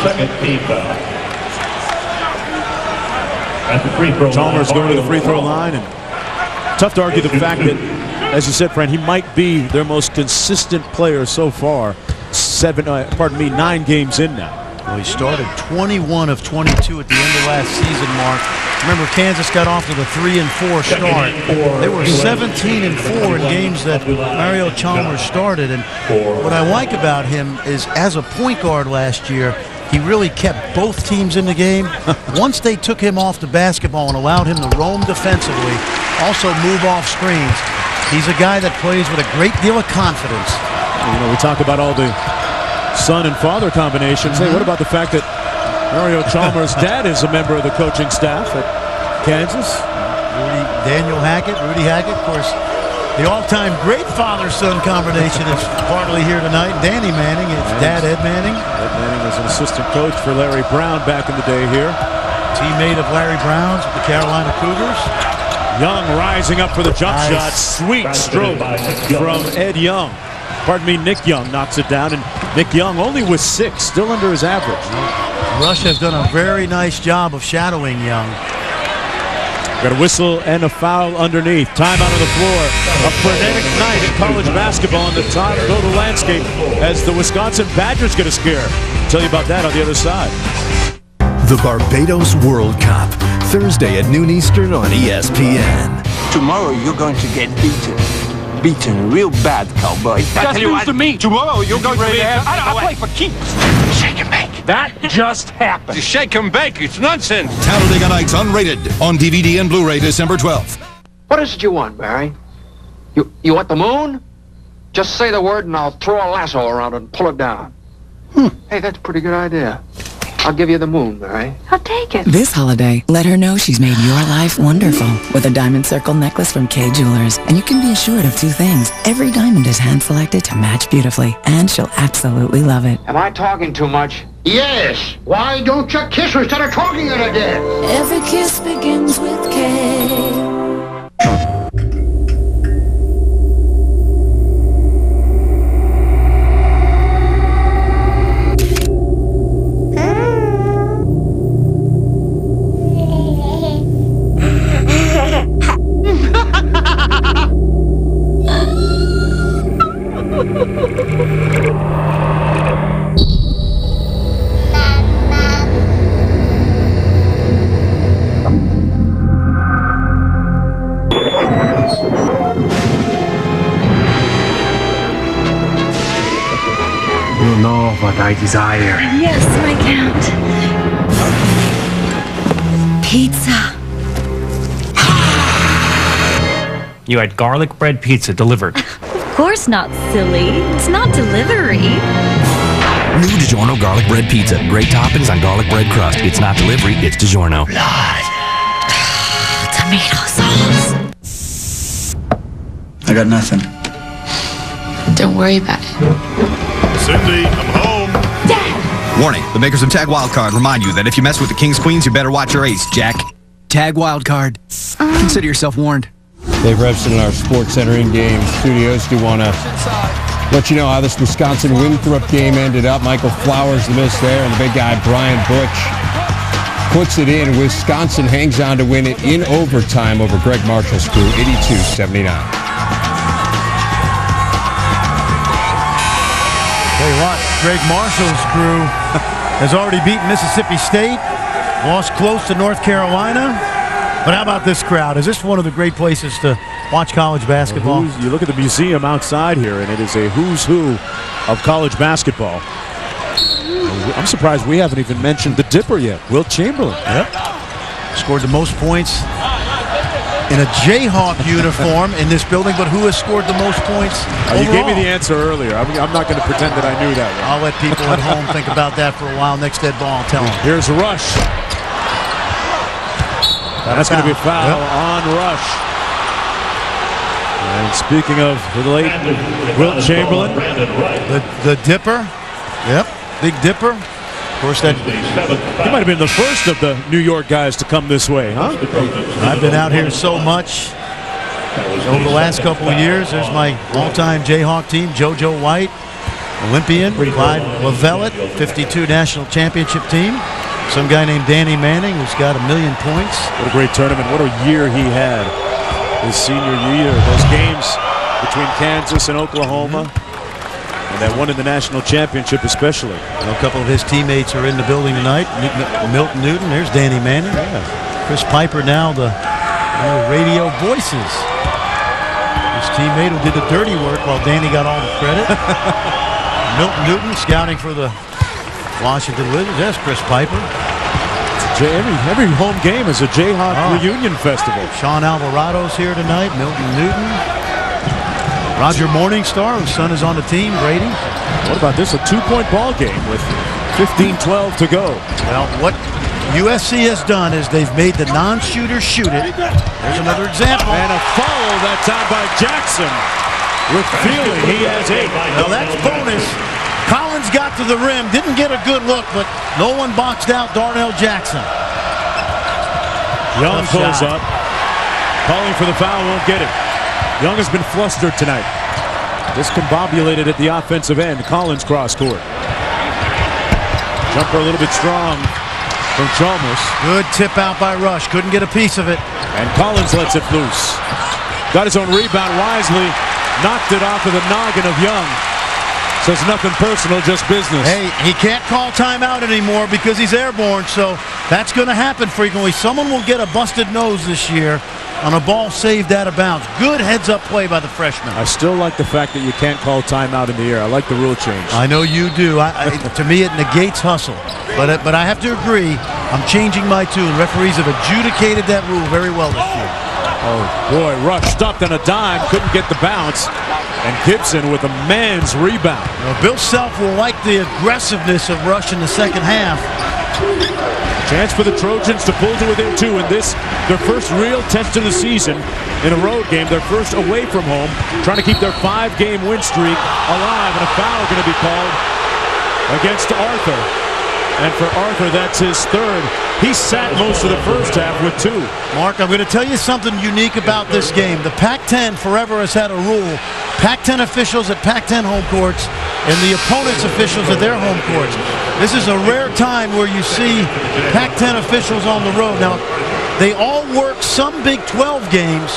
second team foul. At the free throw Chalmers going to the free throw line, and tough to argue the fact that, as you said, Fran, he might be their most consistent player so far. 9 games in now. Well, he started 21 of 22 at the end of last season, Mark. Remember, Kansas got off to the 3-4 start. They were 17-4 in games that Mario Chalmers started. And what I like about him is, as a point guard last year, he really kept both teams in the game. Once they took him off the basketball and allowed him to roam defensively, also move off screens, he's a guy that plays with a great deal of confidence. You know, we talk about all the son and father combinations. Hey, what about the fact that Mario Chalmers' dad is a member of the coaching staff at Kansas? Rudy Hackett, of course, the all-time great father-son combination is partly here tonight. Danny Manning, it's Dad Ed Manning. Ed Manning was an assistant coach for Larry Brown back in the day here. Teammate of Larry Brown's with the Carolina Cougars. Young rising up for the jump shot. Sweet stroke from Ed Young. Pardon me, Nick Young knocks it down, and Nick Young only with 6, still under his average. Rush has done a very nice job of shadowing Young. Got a whistle and a foul underneath. Time out on the floor. A frenetic night in college basketball, and the time to go to the landscape as the Wisconsin Badgers get a scare. Tell you about that on the other side. The Barbados World Cup, Thursday at noon Eastern on ESPN. Tomorrow you're going to get beaten. Beaten real bad, cowboy. Just lose to me. Tomorrow you're going to be... I play for keeps. Shake and bake. That just happened. Shake and bake. It's nonsense. Talladega Nights unrated on DVD and Blu-ray December 12th. What is it you want, Barry? You want the moon? Just say the word and I'll throw a lasso around it and pull it down. Hey, that's a pretty good idea. I'll give you the moon, Barry. I'll take it. This holiday, let her know she's made your life wonderful with a diamond circle necklace from Kay Jewelers. And you can be assured of 2 things. Every diamond is hand-selected to match beautifully, and she'll absolutely love it. Am I talking too much? Yes. Why don't you kiss her instead of talking her to death? Every kiss begins with Kay. You know what I desire. Yes, my count. Pizza. You had garlic bread pizza delivered. Of course not, silly. It's not delivery. New DiGiorno garlic bread pizza. Great toppings on garlic bread crust. It's not delivery, it's DiGiorno. Tomato sauce. I got nothing. Don't worry about it. Cindy, I'm home. Dad! Warning, the makers of Tag Wildcard remind you that if you mess with the Kings Queens, you better watch your ace, Jack. Tag Wildcard. Consider yourself warned. Dave Revson in our Sports Center in-game studios. Do want to let you know how this Wisconsin Winthrop game ended up. Michael Flowers, the miss there, and the big guy, Brian Butch, puts it in. Wisconsin hangs on to win it in overtime over Greg Marshall's crew, 82-79. Tell you what, Greg Marshall's crew has already beaten Mississippi State, lost close to North Carolina. But how about this crowd? Is this one of the great places to watch college basketball? You look at the museum outside here, and it is a who's who of college basketball. I'm surprised we haven't even mentioned the Dipper yet, Wilt Chamberlain. Yep. Scored the most points in a Jayhawk uniform in this building, but who has scored the most points overall? You gave me the answer earlier. I'm not going to pretend that I knew that one. I'll let people at home think about that for a while. Next dead ball, I'll tell them. Here's Rush. That's going to be a foul on Rush. And speaking of the late Wilt Chamberlain, the Dipper. Yep, Big Dipper. Of course, that he might have been the first of the New York guys to come this way, huh? I've been out here so much over the last couple of years. There's my all-time Jayhawk team, JoJo White, Olympian, Clyde Lavellet, 52 national championship team. Some guy named Danny Manning who's got 1 million points. What a great tournament. What a year he had his senior year. Those games between Kansas and Oklahoma. And that one in the national championship especially. A couple of his teammates are in the building tonight. Milton Newton, there's Danny Manning. Yeah. Chris Piper now the radio voices. His teammate who did the dirty work while Danny got all the credit. Milton Newton scouting for the Washington Wizards. That's Chris Piper. Every home game is a Jayhawk reunion festival. Sean Alvarado's here tonight. Milton Newton. Roger Morningstar, whose son is on the team, Brady. What about this? A 2-point ball game with 15-12 to go. Well, what USC has done is they've made the non-shooter shoot it. There's another example. And a foul that time by Jackson. With feeling, he has 8. Well, that's bonus. Collins got to the rim, didn't get a good look, but no one boxed out Darnell Jackson. Young pulls up. Calling for the foul, won't get it. Young has been flustered tonight. Discombobulated at the offensive end. Collins cross court. Jumper a little bit strong from Chalmers. Good tip out by Rush. Couldn't get a piece of it. And Collins lets it loose. Got his own rebound wisely. Knocked it off of the noggin of Young. Says nothing personal, just business. Hey, he can't call timeout anymore because he's airborne, so that's going to happen frequently. Someone will get a busted nose this year on a ball saved out of bounds. Good heads-up play by the freshman. I still like the fact that you can't call timeout in the air. I like the rule change. I know you do. To me, it negates hustle. But I have to agree, I'm changing my tune. Referees have adjudicated that rule very well this year. Oh, boy, Rush stopped on a dime, couldn't get the bounce. And Gibson with a man's rebound. Well, Bill Self will like the aggressiveness of Rush in the second half. Chance for the Trojans to pull to within 2 in this, their first real test of the season in a road game, their first away from home, trying to keep their 5-game win streak alive, and a foul going to be called against Arthur. And for Arthur, that's his 3rd. He sat most of the first half with 2. Mark, I'm going to tell you something unique about this game. The Pac-10 forever has had a rule. Pac-10 officials at Pac-10 home courts and the opponent's officials at their home courts. This is a rare time where you see Pac-10 officials on the road. Now, they all work some Big 12 games,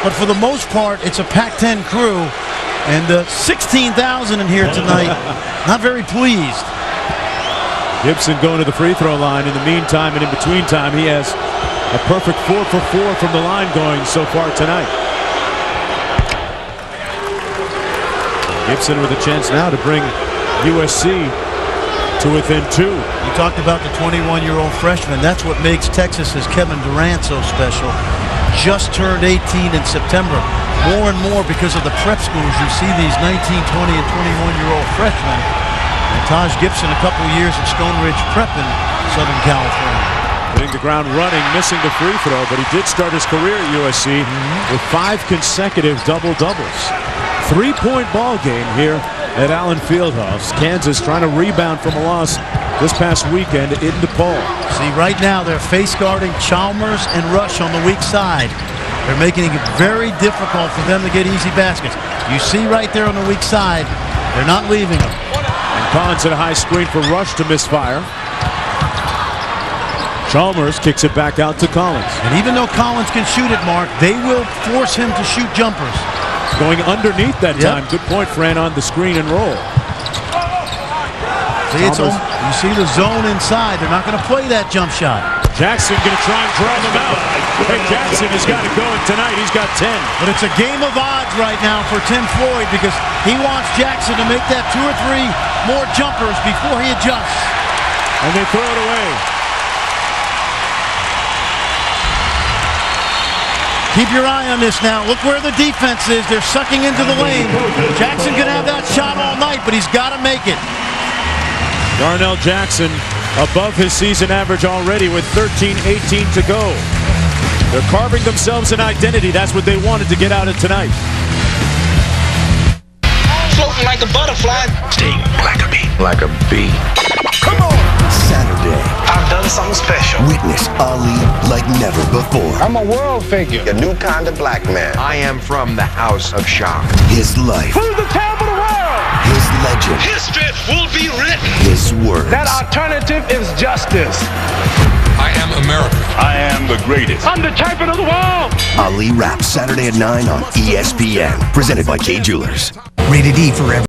but for the most part, it's a Pac-10 crew. And 16,000 in here tonight, not very pleased. Gibson going to the free throw line. In the meantime and in between time, he has a perfect 4 for 4 from the line going so far tonight. Gibson with a chance now to bring USC to within 2. You talked about the 21-year-old freshman. That's what makes Texas's Kevin Durant so special. Just turned 18 in September. More and more because of the prep schools, you see these 19, 20, and 21-year-old freshmen. And Taj Gibson, a couple of years at Stone Ridge Prep in Southern California. Hitting the ground running, missing the free throw, but he did start his career at USC with 5 consecutive double-doubles. 3-point ball game here at Allen Fieldhouse. Kansas trying to rebound from a loss this past weekend in DePaul. See, right now they're face guarding Chalmers and Rush on the weak side. They're making it very difficult for them to get easy baskets. You see right there on the weak side, they're not leaving them. And Collins at a high screen for Rush to misfire. Chalmers kicks it back out to Collins. And even though Collins can shoot it, Mark, they will force him to shoot jumpers. Going underneath that time. Good point, Fran, on the screen and roll. See, you see the zone inside. They're not going to play that jump shot. Jackson going to try and draw them out. Hey, Jackson has got it going tonight. He's got 10. But it's a game of odds right now for Tim Floyd because he wants Jackson to make that 2 or 3 more jumpers before he adjusts. And they throw it away. Keep your eye on this now. Look where the defense is. They're sucking into the lane. Jackson can have that shot all night, but he's got to make it. Darnell Jackson above his season average already with 13-18 to go. They're carving themselves an identity. That's what they wanted to get out of tonight. Floating like a butterfly. Sting like a bee. Like a bee. Come on! Saturday. I've done something special. Witness Ali like never before. I'm a world figure. A new kind of black man. I am from the House of Shock. His life. Who's the champ of the world? His legend. History will be written. His words. That alternative is justice. I am America. I am the greatest. I'm the champion of the world. Ali Rap, Saturday at 9 on ESPN. Presented by K Jewelers. Rated E for every.